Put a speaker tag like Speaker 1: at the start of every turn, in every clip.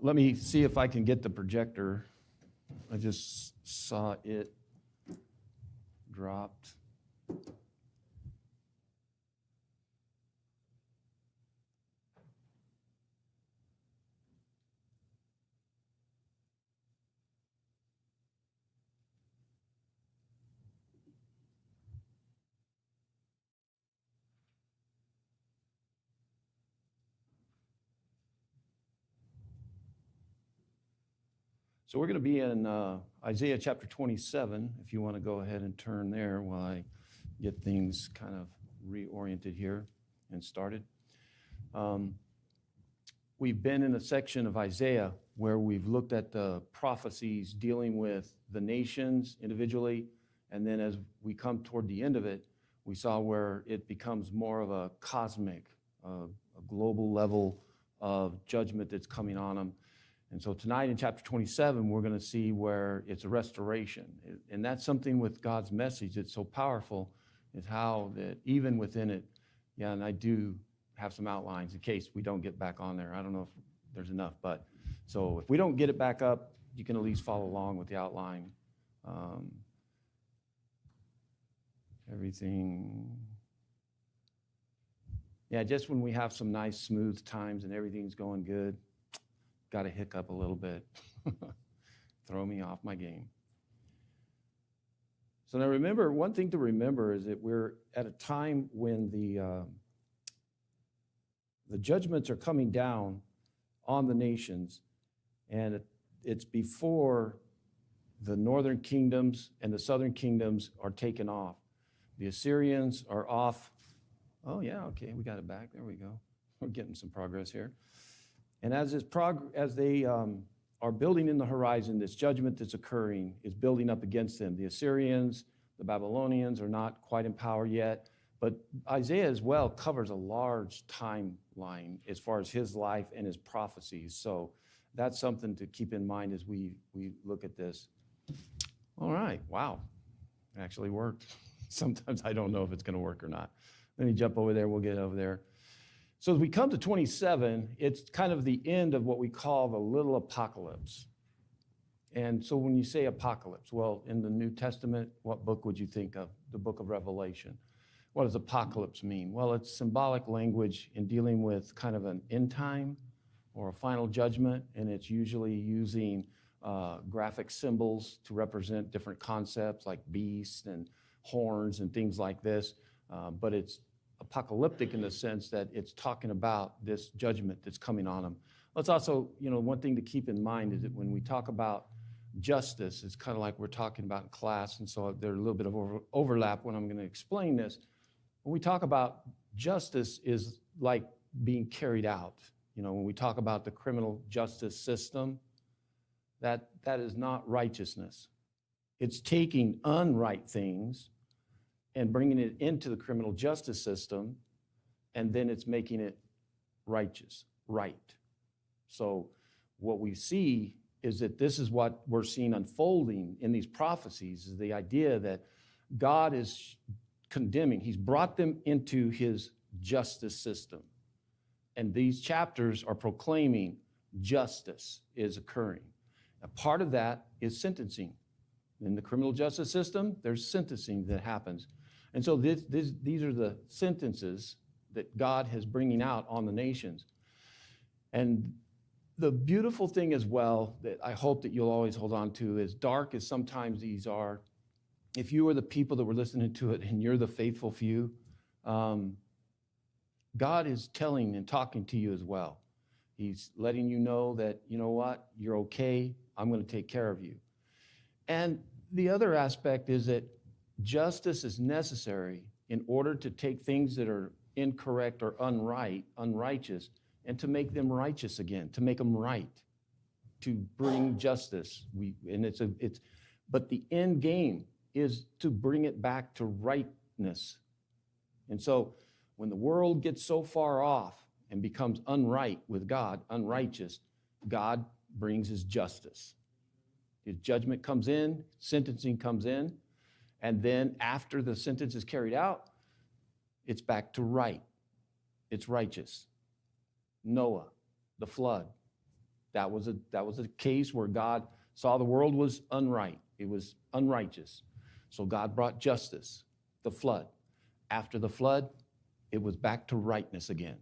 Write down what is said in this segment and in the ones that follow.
Speaker 1: Let me see if I can get the projector. I just saw it dropped. So we're going to be in Isaiah chapter 27, if you want to go ahead and turn there while I get things kind of reoriented here and started. We've been in a section of Isaiah where we've looked at the prophecies dealing with the nations individually, and then as we come toward the end of it, we saw where it becomes more of a cosmic, a global level of judgment that's coming on them. And so tonight in chapter 27, we're going to see where it's a restoration. And that's something with God's message that's so powerful, is how that even within it, yeah, and I do have some outlines in case we don't get back on there. I don't know if there's enough, but so if we don't get it back up, you can at least follow along with the outline. Everything. Yeah, just when we have some nice smooth times and everything's going good, got a hiccup a little bit. Throw me off my game. So now remember, one thing to remember is that we're at a time when the judgments are coming down on the nations, and it's before the northern kingdoms and the southern kingdoms are taken off. The Assyrians are off. Oh yeah, okay, we got it back. There we go. We're getting some progress here. And as they are building in the horizon, this judgment that's occurring is building up against them. The Assyrians, the Babylonians are not quite in power yet, but Isaiah as well covers a large timeline as far as his life and his prophecies. So that's something to keep in mind as we look at this. All right, wow, it actually worked. Sometimes I don't know if it's going to work or not. Let me jump over there, we'll get over there. So as we come to 27, it's kind of the end of what we call the little apocalypse. And so when you say apocalypse, well, in the New Testament, what book would you think of? The book of Revelation. What does apocalypse mean? Well, it's symbolic language in dealing with kind of an end time or a final judgment, and it's usually using graphic symbols to represent different concepts like beasts and horns and things like this, but it's apocalyptic in the sense that it's talking about this judgment that's coming on them. Let's also, one thing to keep in mind is that when we talk about justice, it's kind of like we're talking about in class, and so there's a little bit of overlap when I'm going to explain this. When we talk about justice is like being carried out. When we talk about the criminal justice system, that is not righteousness. It's taking unright things and bringing it into the criminal justice system, and then it's making it righteous, right. So what we see is that this is what we're seeing unfolding in these prophecies, is the idea that God is condemning. He's brought them into his justice system. And these chapters are proclaiming justice is occurring. A part of that is sentencing. In the criminal justice system, there's sentencing that happens. And so these are the sentences that God is bringing out on the nations. And the beautiful thing as well that I hope that you'll always hold on to, as dark as sometimes these are, if you are the people that were listening to it and you're the faithful few, God is telling and talking to you as well. He's letting you know that, you know what, you're okay, I'm going to take care of you. And the other aspect is that justice is necessary in order to take things that are incorrect or unrighteous, and to make them righteous again, to make them right, to bring justice. But the end game is to bring it back to rightness. And so when the world gets so far off and becomes unright with God, unrighteous, God brings his justice. His judgment comes in, sentencing comes in, and then after the sentence is carried out, it's back to right. It's righteous. Noah, the flood. That was a case where God saw the world was unright. It was unrighteous. So God brought justice, the flood. After the flood, it was back to rightness again.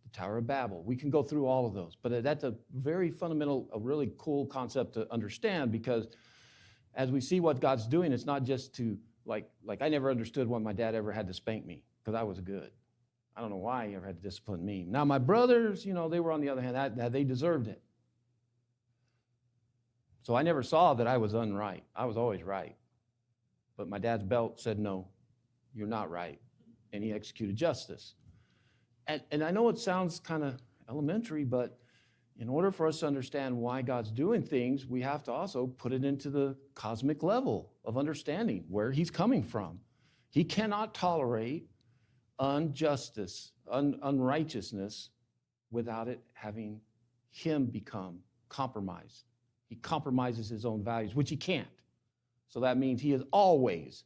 Speaker 1: The Tower of Babel. We can go through all of those, but that's a very fundamental, a really cool concept to understand, because as we see what God's doing, it's not just to, like I never understood why my dad ever had to spank me, because I was good. I don't know why he ever had to discipline me. Now, my brothers, they were on the other hand, they deserved it. So I never saw that I was unright. I was always right. But my dad's belt said, no, you're not right. And he executed justice. And I know it sounds kind of elementary, but in order for us to understand why God's doing things, we have to also put it into the cosmic level of understanding where he's coming from. He cannot tolerate injustice, unrighteousness, without it having him become compromised. He compromises his own values, which he can't. So that means he is always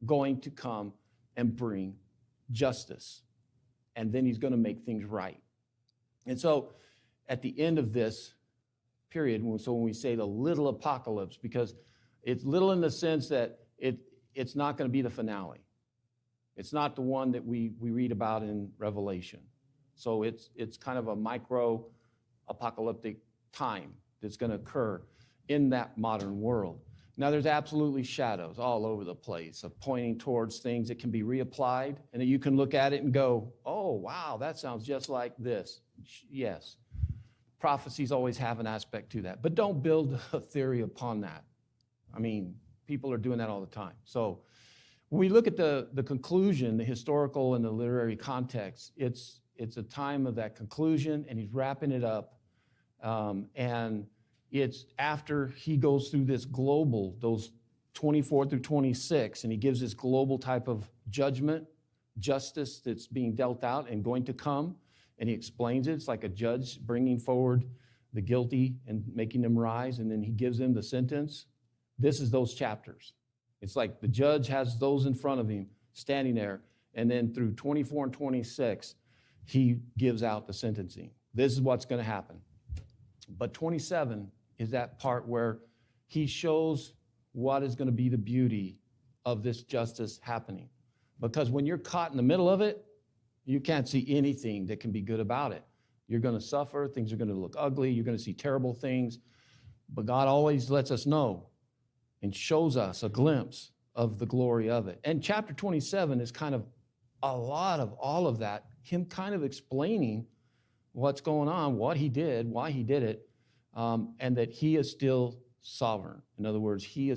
Speaker 1: going to come and bring justice. And then he's going to make things right. And so at the end of this period, so when we say the little apocalypse, because it's little in the sense that it's not going to be the finale. It's not the one that we read about in Revelation. So it's kind of a micro-apocalyptic time that's going to occur in that modern world. Now, there's absolutely shadows all over the place of pointing towards things that can be reapplied, and that you can look at it and go, oh, wow, that sounds just like this. Yes, prophecies always have an aspect to that, but don't build a theory upon that. I mean, people are doing that all the time. So when we look at the conclusion, the historical and the literary context, it's a time of that conclusion, and he's wrapping it up. And it's after he goes through this global, those 24 through 26, and he gives this global type of judgment, justice that's being dealt out and going to come, and he explains it. It's like a judge bringing forward the guilty and making them rise, and then he gives them the sentence. This is those chapters. It's like the judge has those in front of him standing there, and then through 24 and 26, he gives out the sentencing. This is what's going to happen. But 27 is that part where he shows what is going to be the beauty of this justice happening. Because when you're caught in the middle of it, you can't see anything that can be good about it. You're going to suffer. Things are going to look ugly. You're going to see terrible things. But God always lets us know and shows us a glimpse of the glory of it. And chapter 27 is kind of a lot of all of that, him kind of explaining what's going on, what he did, why he did it, and that he is still sovereign. In other words, he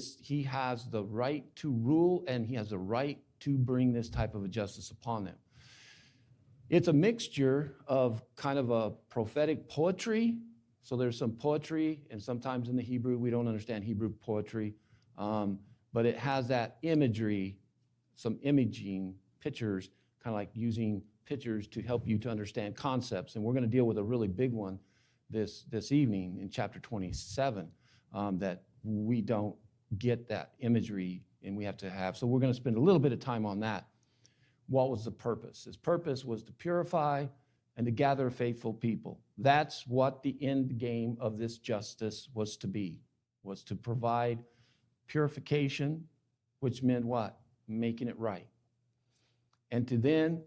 Speaker 1: has the right to rule, and he has the right to bring this type of a justice upon them. It's a mixture of kind of a prophetic poetry. So there's some poetry, and sometimes in the Hebrew, we don't understand Hebrew poetry, but it has that imagery, some imaging, pictures, kind of like using pictures to help you to understand concepts. And we're going to deal with a really big one this evening in chapter 27, that we don't get that imagery and we have to have. So we're going to spend a little bit of time on that. What was the purpose? His purpose was to purify and to gather faithful people. That's what the end game of this justice was to be, was to provide purification, which meant what? Making it right. And to then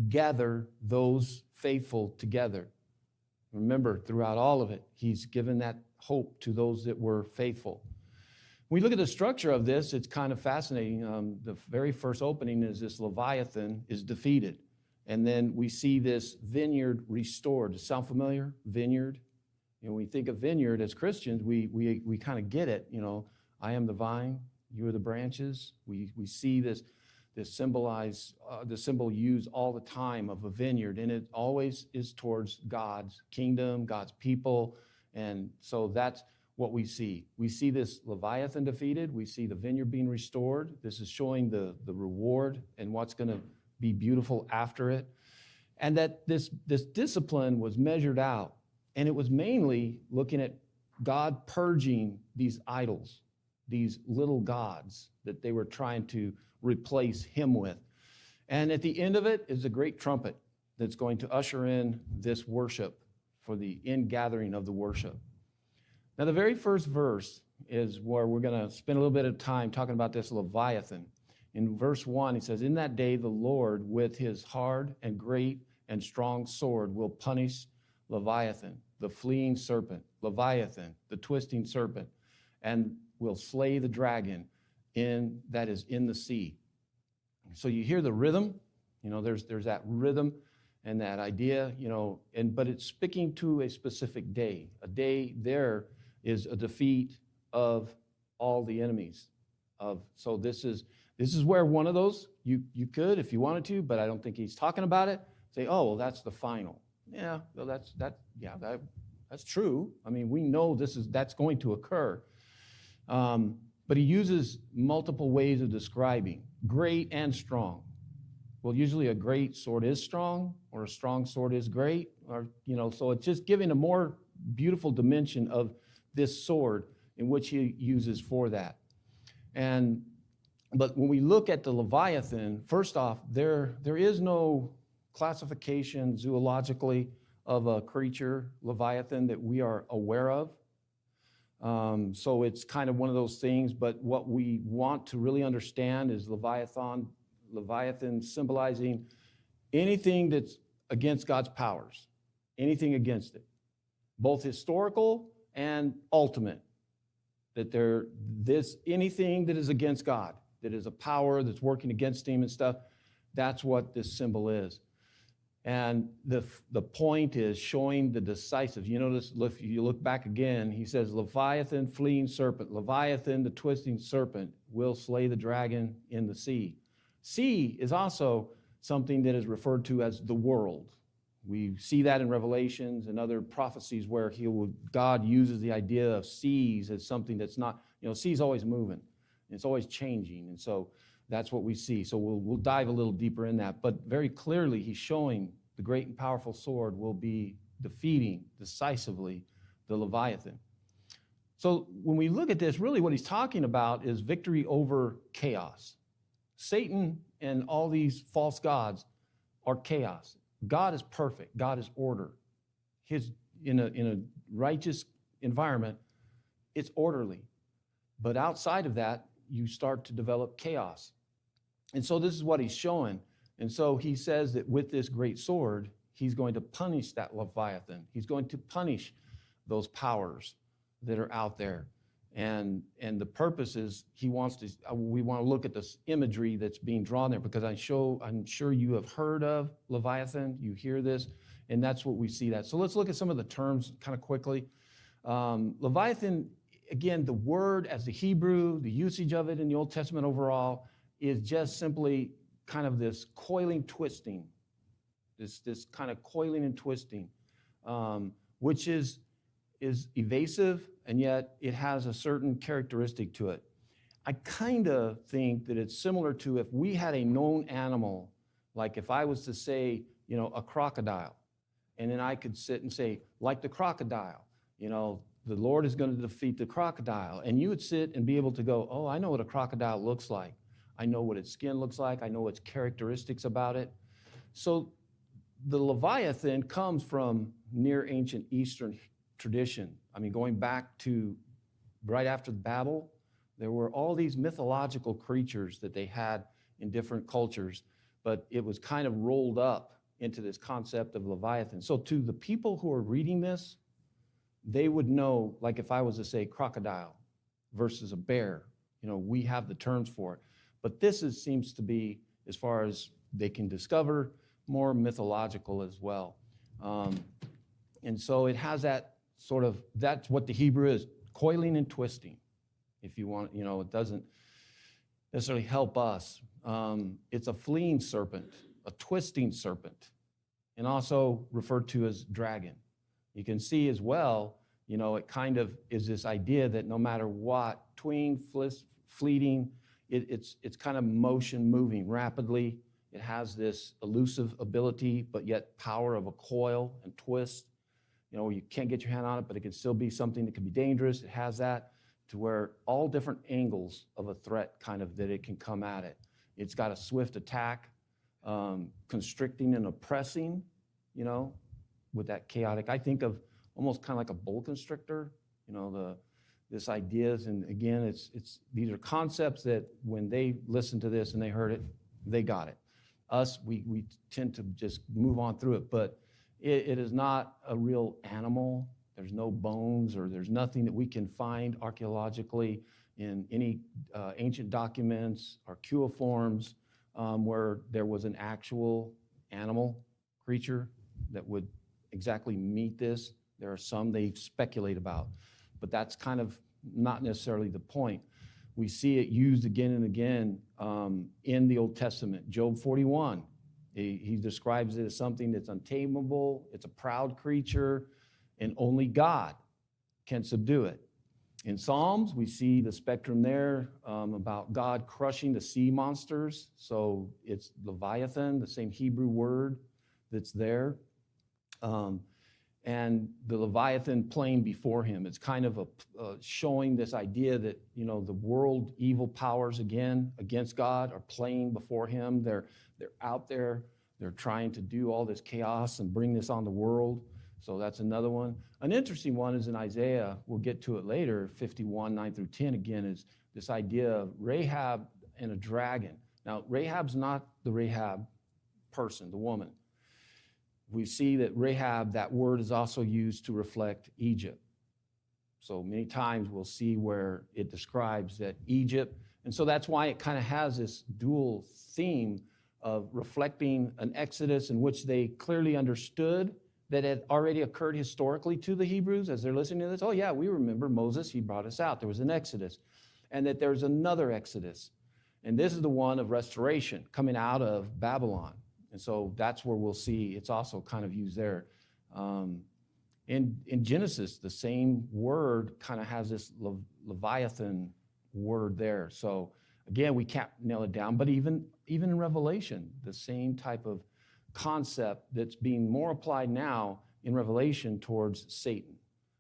Speaker 1: gather those faithful together. Remember, throughout all of it, he's given that hope to those that were faithful. When we look at the structure of this, it's kind of fascinating. The very first opening is this Leviathan is defeated. And then we see this vineyard restored. Does it sound familiar? Vineyard. When we think of vineyard as Christians, we kind of get it. I am the vine, you are the branches. We see this symbolized, the symbol used all the time of a vineyard, and it always is towards God's kingdom, God's people. And so that's what we see. We see this Leviathan defeated. We see the vineyard being restored. This is showing the reward and what's going to be beautiful after it. And that this discipline was measured out. And it was mainly looking at God purging these idols, these little gods that they were trying to replace him with. And at the end of it is a great trumpet that's going to usher in this worship for the ingathering of the worship. Now, the very first verse is where we're going to spend a little bit of time talking about this Leviathan. In verse 1, he says, "In that day the Lord with his hard and great and strong sword will punish Leviathan, the fleeing serpent, Leviathan, the twisting serpent, and will slay the dragon that is in the sea." So you hear the rhythm, there's that rhythm and that idea, but it's speaking to a specific day. A day there is a defeat of all the enemies. So this is where one of those, you could, if you wanted to, but I don't think he's talking about it, say, oh, well, that's the final. Yeah, well, that's true. I mean, we know that's going to occur. But he uses multiple ways of describing great and strong. Well, usually a great sword is strong, or a strong sword is great, so it's just giving a more beautiful dimension of this sword in which he uses for that. But when we look at the Leviathan, first off, there is no classification zoologically of a creature, Leviathan, that we are aware of. So it's kind of one of those things, but what we want to really understand is Leviathan symbolizing anything that's against God's powers, anything against it, both historical and ultimate, anything that is against God, that is a power that's working against him and stuff, that's what this symbol is. And the point is showing the decisive. You notice, if you look back again, he says, Leviathan, fleeing serpent, Leviathan, the twisting serpent, will slay the dragon in the sea. Sea is also something that is referred to as the world. We see that in Revelations and other prophecies where God uses the idea of seas as something that's not, sea's always moving. It's always changing. And so that's what we see. So we'll dive a little deeper in that. But very clearly, he's showing the great and powerful sword will be defeating decisively the Leviathan. So when we look at this, really what he's talking about is victory over chaos. Satan and all these false gods are chaos. God is perfect. God is order. In a righteous environment, it's orderly. But outside of that, you start to develop chaos. And so this is what he's showing. And so he says that with this great sword, he's going to punish that Leviathan. He's going to punish those powers that are out there. And the purpose is we want to look at this imagery that's being drawn there, because I'm sure you have heard of Leviathan. You hear this, and that's what we see that. So let's look at some of the terms kind of quickly. Leviathan, again, the word as the Hebrew, the usage of it in the Old Testament overall is just simply kind of this coiling, twisting, this kind of coiling and twisting, which is evasive, and yet it has a certain characteristic to it. I kind of think that it's similar to if we had a known animal, like if I was to say, a crocodile, and then I could sit and say, like the crocodile, the Lord is going to defeat the crocodile. And you would sit and be able to go, oh, I know what a crocodile looks like. I know what its skin looks like. I know its characteristics about it. So the Leviathan comes from Near Ancient Eastern tradition. I mean, going back to right after Babel, there were all these mythological creatures that they had in different cultures, but it was kind of rolled up into this concept of Leviathan. So to the people who are reading this, they would know, like if I was to say crocodile versus a bear, we have the terms for it. But this seems to be, as far as they can discover, more mythological as well. And so it has that that's what the Hebrew is, coiling and twisting. If you want, it doesn't necessarily help us. It's a fleeing serpent, a twisting serpent, and also referred to as dragon. You can see as well, it kind of is this idea that no matter what, fleeting, it's kind of motion moving rapidly. It has this elusive ability, but yet power of a coil and twist. You can't get your hand on it, but it can still be something that can be dangerous. It has that to where all different angles of a threat kind of that it can come at it. It's got a swift attack, constricting and oppressing, with that chaotic. I think of almost kind of like a boa constrictor, this ideas. And again, these are concepts that when they listened to this and they heard it, they got it. Us, we tend to just move on through it, but it is not a real animal. There's no bones, or there's nothing that we can find archaeologically in any ancient documents or cuneiforms where there was an actual animal creature that would exactly meet this. There are some they speculate about, but that's kind of not necessarily the point. We see it used again and again in the Old Testament. Job 41, he describes it as something that's untamable, it's a proud creature, and only God can subdue it. In Psalms, we see the spectrum there about God crushing the sea monsters. So it's Leviathan, the same Hebrew word that's there. And the Leviathan playing before him. It's kind of showing this idea that, the world evil powers again against God are playing before him. They're out there. They're trying to do all this chaos and bring this on the world. So that's another one. An interesting one is in Isaiah. We'll get to it later, 51, 9 through 10 again, is this idea of Rahab and a dragon. Now, Rahab's not the Rahab person, the woman. We see that Rahab, that word is also used to reflect Egypt. So many times we'll see where it describes that Egypt, and so that's why it kind of has this dual theme of reflecting an exodus in which they clearly understood that had already occurred historically to the Hebrews as they're listening to this. Oh yeah, we remember Moses, he brought us out. There was an exodus, and that there's another exodus. And this is the one of restoration coming out of Babylon. And so that's where we'll see it's also kind of used there. In Genesis, the same word kind of has this Leviathan word there. So again, we can't nail it down, but even in Revelation, the same type of concept that's being more applied now in Revelation towards Satan.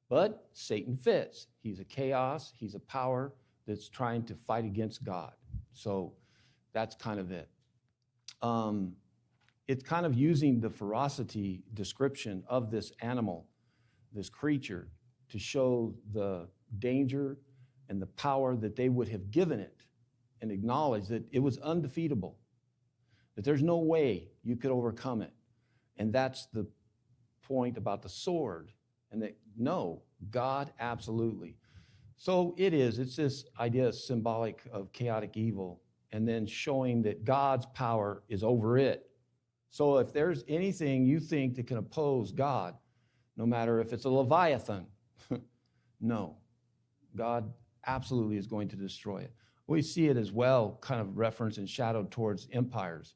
Speaker 1: But Satan fits. He's a chaos. He's a power that's trying to fight against God. So that's kind of it. It's kind of using the ferocity description of this animal, this creature, to show the danger and the power that they would have given it, and acknowledge that it was undefeatable, that there's no way you could overcome it. And that's the point about the sword, and that, no, God absolutely. So it's this idea symbolic of chaotic evil, and then showing that God's power is over it. So if there's anything you think that can oppose God, no matter if it's a Leviathan, no, God absolutely is going to destroy it. We see it as well, kind of referenced and shadowed towards empires.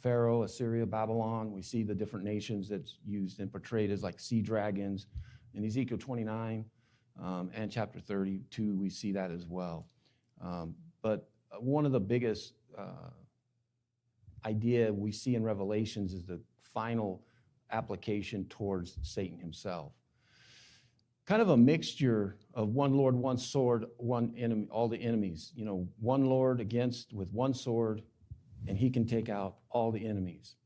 Speaker 1: Pharaoh, Assyria, Babylon. We see the different nations that's used and portrayed as like sea dragons. In Ezekiel 29 and chapter 32, we see that as well. But one of the biggest idea we see in Revelations is the final application towards Satan himself. Kind of a mixture of one Lord, one sword, one enemy, all the enemies. One Lord with one sword, and he can take out all the enemies.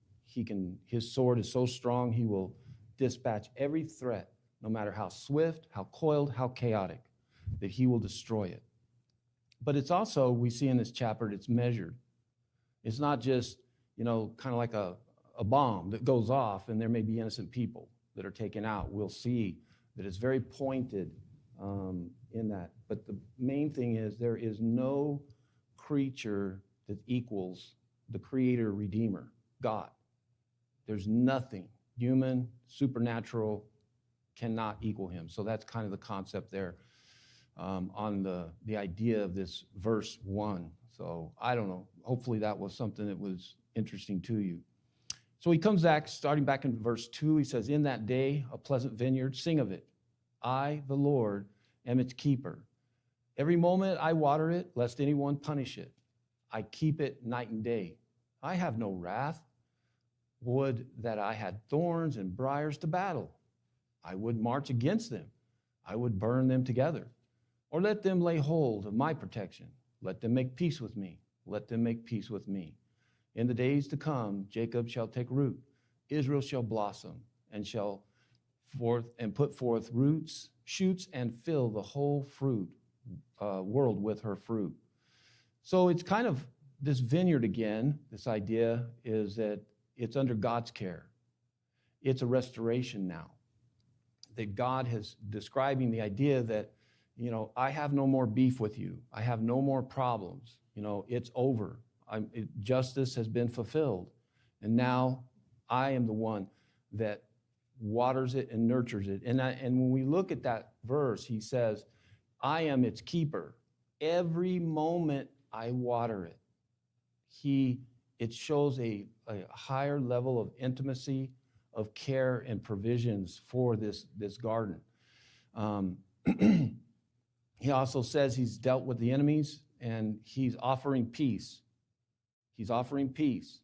Speaker 1: His sword is so strong, he will dispatch every threat, no matter how swift, how coiled, how chaotic, that he will destroy it. But it's also, we see in this chapter, it's measured. It's not just, kind of like a bomb that goes off and there may be innocent people that are taken out. We'll see that it's very pointed in that. But the main thing is there is no creature that equals the creator, redeemer, God. There's nothing human, supernatural, cannot equal him. So that's kind of the concept there on the idea of this verse 1. So I don't know. Hopefully that was something that was interesting to you. So he comes back, starting back in verse 2, he says, "In that day, a pleasant vineyard, sing of it. I, the Lord, am its keeper. Every moment I water it, lest anyone punish it. I keep it night and day. I have no wrath. Would that I had thorns and briars to battle. I would march against them. I would burn them together. Or let them lay hold of my protection. Let them make peace with me. Let them make peace with me. In the days to come, Jacob shall take root. Israel shall blossom and shall forth and put forth roots, shoots, and fill the whole world with her fruit. So it's kind of this vineyard again. This idea is that it's under God's care. It's a restoration now. That God is describing the idea that, I have no more beef with you. I have no more problems. It's over. Justice has been fulfilled. And now I am the one that waters it and nurtures it. And when we look at that verse, he says, I am its keeper. Every moment I water it. It shows a higher level of intimacy, of care and provisions for this garden. He also says he's dealt with the enemies and he's offering peace. He's offering peace.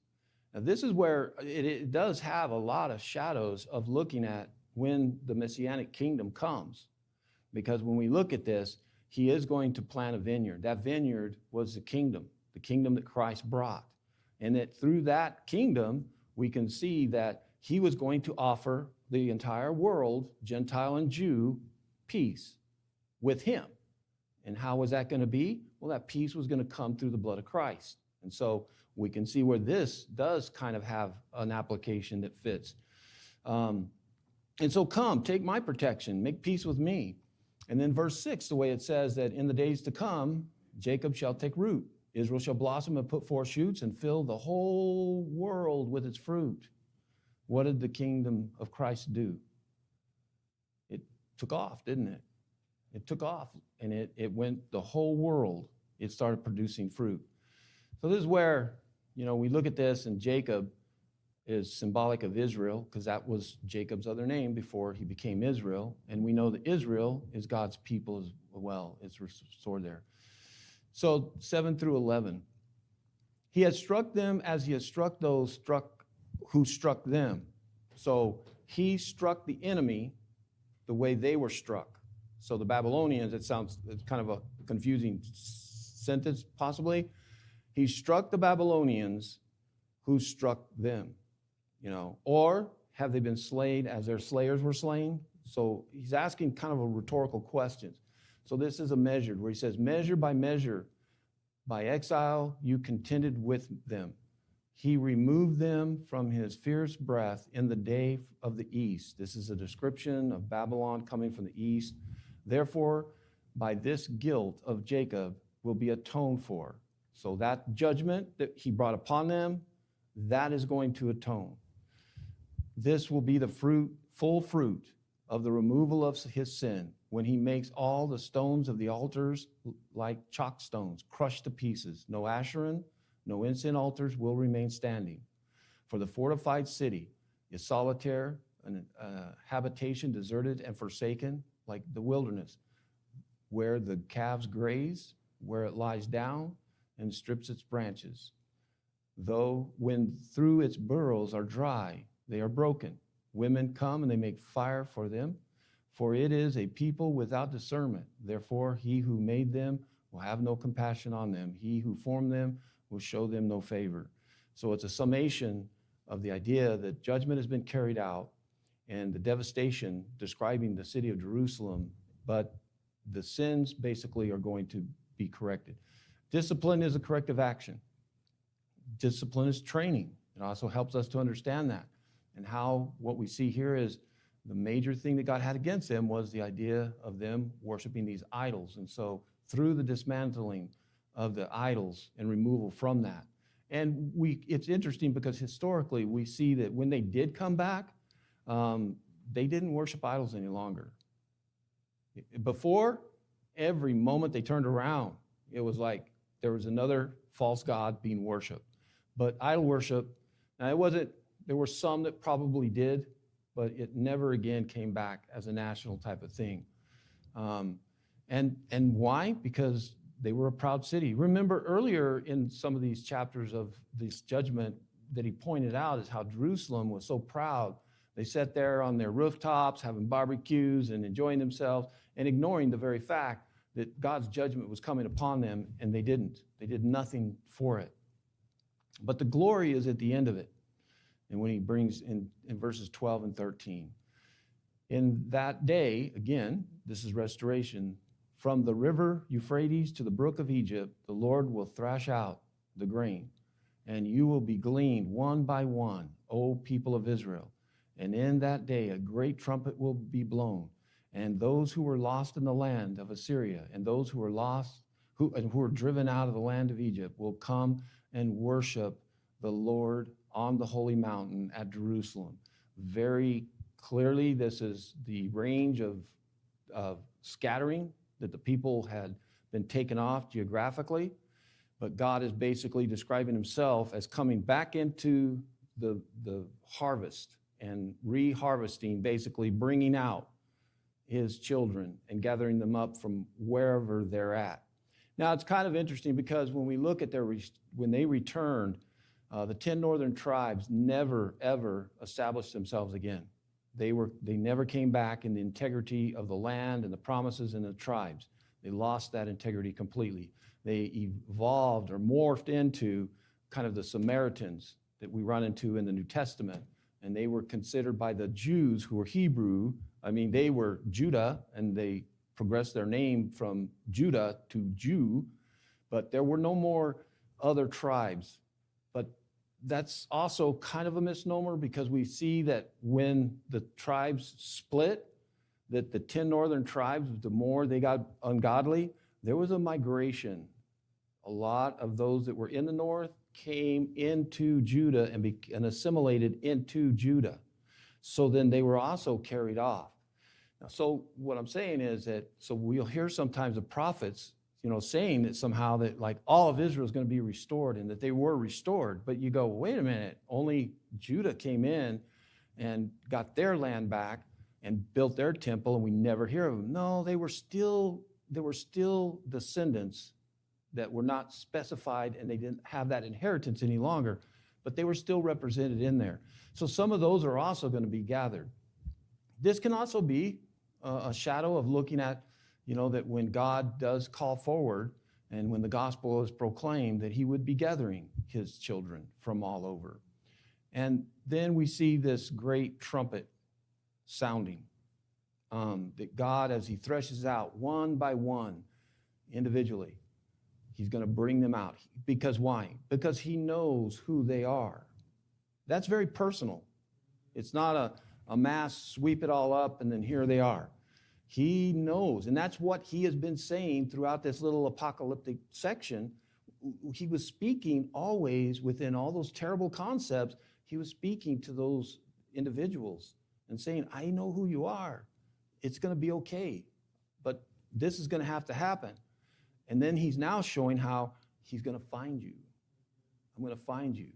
Speaker 1: Now this is where it does have a lot of shadows of looking at when the Messianic kingdom comes. Because when we look at this, he is going to plant a vineyard. That vineyard was the kingdom that Christ brought. And that through that kingdom, we can see that he was going to offer the entire world, Gentile and Jew, peace with him. And how was that going to be? Well, that peace was going to come through the blood of Christ. And so we can see where this does kind of have an application that fits. And so come, take my protection, make peace with me. And then verse 6, the way it says that in the days to come, Jacob shall take root. Israel shall blossom and put forth shoots and fill the whole world with its fruit. What did the kingdom of Christ do? It took off, didn't it? It took off, and it went the whole world. It started producing fruit. So this is where, we look at this, and Jacob is symbolic of Israel, because that was Jacob's other name before he became Israel. And we know that Israel is God's people as well. It's restored there. So 7 through 11. He had struck them as he had struck those who struck them. So he struck the enemy the way they were struck. So the Babylonians, it's kind of a confusing sentence possibly. He struck the Babylonians who struck them, or have they been slain as their slayers were slain? So he's asking kind of a rhetorical question. So this is a measured, where he says, measure, by exile you contended with them. He removed them from his fierce breath in the day of the east. This is a description of Babylon coming from the east. Therefore, by this guilt of Jacob will be atoned for. So that judgment that he brought upon them, that is going to atone. This will be the full fruit of the removal of his sin, when he makes all the stones of the altars like chalk stones, crushed to pieces. No Asheron, no incense altars will remain standing. For the fortified city is solitary, a habitation deserted and forsaken, like the wilderness, where the calves graze, where it lies down and strips its branches. Though when through its burrows are dry, they are broken. Women come and they make fire for them, for it is a people without discernment. Therefore, he who made them will have no compassion on them. He who formed them will show them no favor. So it's a summation of the idea that judgment has been carried out and the devastation describing the city of Jerusalem, but the sins basically are going to be corrected. Discipline is a corrective action. Discipline is training. It also helps us to understand that. And how what we see here is the major thing that God had against them was the idea of them worshiping these idols. And so through the dismantling of the idols and removal from that. And it's interesting because historically we see that when they did come back, they didn't worship idols any longer. Before, every moment they turned around, it was like there was another false god being worshiped. But idol worship, now there were some that probably did, but it never again came back as a national type of thing. And why? Because they were a proud city. Remember earlier in some of these chapters of this judgment that he pointed out is how Jerusalem was so proud. They sat there on their rooftops having barbecues and enjoying themselves and ignoring the very fact that God's judgment was coming upon them, and they didn't. They did nothing for it. But the glory is at the end of it. And when he brings in verses 12 and 13, In that day, again, this is restoration, from the river Euphrates to the brook of Egypt, the Lord will thrash out the grain, and you will be gleaned one by one, O people of Israel. And in that day a great trumpet will be blown, and those who were lost in the land of Assyria, and those who were lost, who were driven out of the land of Egypt, will come and worship the Lord on the holy mountain at Jerusalem. Very clearly, this is the range of scattering, that the people had been taken off geographically, but God is basically describing himself as coming back into the harvest and re-harvesting, basically bringing out his children and gathering them up from wherever they're at. Now, it's kind of interesting because when we look at when they returned, the 10 northern tribes never, ever established themselves again. They never came back in the integrity of the land and the promises and the tribes. They lost that integrity completely. They evolved or morphed into kind of the Samaritans that we run into in the New Testament. And they were considered by the Jews who were Hebrew. I mean, they were Judah, and they progressed their name from Judah to Jew, but there were no more other tribes. But that's also kind of a misnomer, because we see that when the tribes split, that the 10 northern tribes, the more they got ungodly, there was a migration. A lot of those that were in the north came into Judah and assimilated into Judah. So then they were also carried off. Now, so what I'm saying is that, so we'll hear sometimes the prophets, saying that somehow that like all of Israel is going to be restored, and that they were restored. But you go, wait a minute, only Judah came in and got their land back and built their temple, and we never hear of them. No, there were still descendants that were not specified, and they didn't have that inheritance any longer, but they were still represented in there. So some of those are also going to be gathered. This can also be a shadow of looking at, that when God does call forward and when the gospel is proclaimed, that he would be gathering his children from all over. And then we see this great trumpet sounding, that God, as he threshes out one by one individually, he's going to bring them out. Because why? Because he knows who they are. That's very personal. It's not a mass sweep it all up and then here they are. He knows, and that's what he has been saying throughout this little apocalyptic section. He was speaking always within all those terrible concepts. He was speaking to those individuals and saying, I know who you are. It's going to be okay, but this is going to have to happen. And then he's now showing how he's going to find you. I'm going to find you.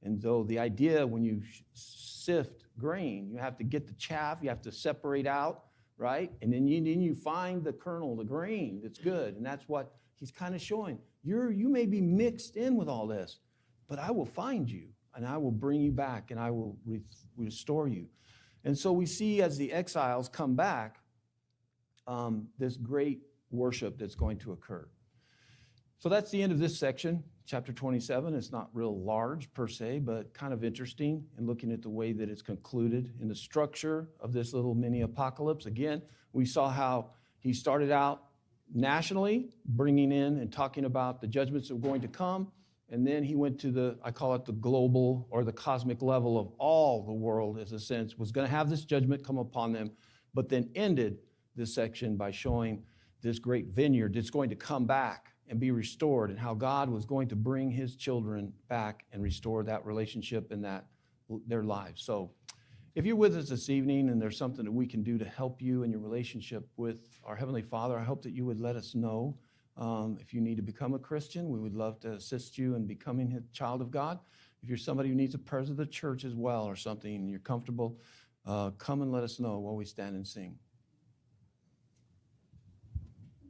Speaker 1: And so the idea, when you sift grain, you have to get the chaff, you have to separate out, right? And then you find the kernel, the grain that's good. And that's what he's kind of showing. You may be mixed in with all this, but I will find you, and I will bring you back, and I will restore you. And so we see as the exiles come back, this great worship that's going to occur. So that's the end of this section, chapter 27. It's not real large per se, but kind of interesting in looking at the way that it's concluded in the structure of this little mini apocalypse. Again, we saw how he started out nationally, bringing in and talking about the judgments that were going to come. And then he went to I call it the global or the cosmic level of all the world, as a sense, was going to have this judgment come upon them, but then ended this section by showing this great vineyard that's going to come back and be restored, and how God was going to bring his children back and restore that relationship and their lives. So if you're with us this evening and there's something that we can do to help you in your relationship with our Heavenly Father, I hope that you would let us know. If you need to become a Christian, we would love to assist you in becoming a child of God. If you're somebody who needs a presence of the church as well or something and you're comfortable, come and let us know while we stand and sing.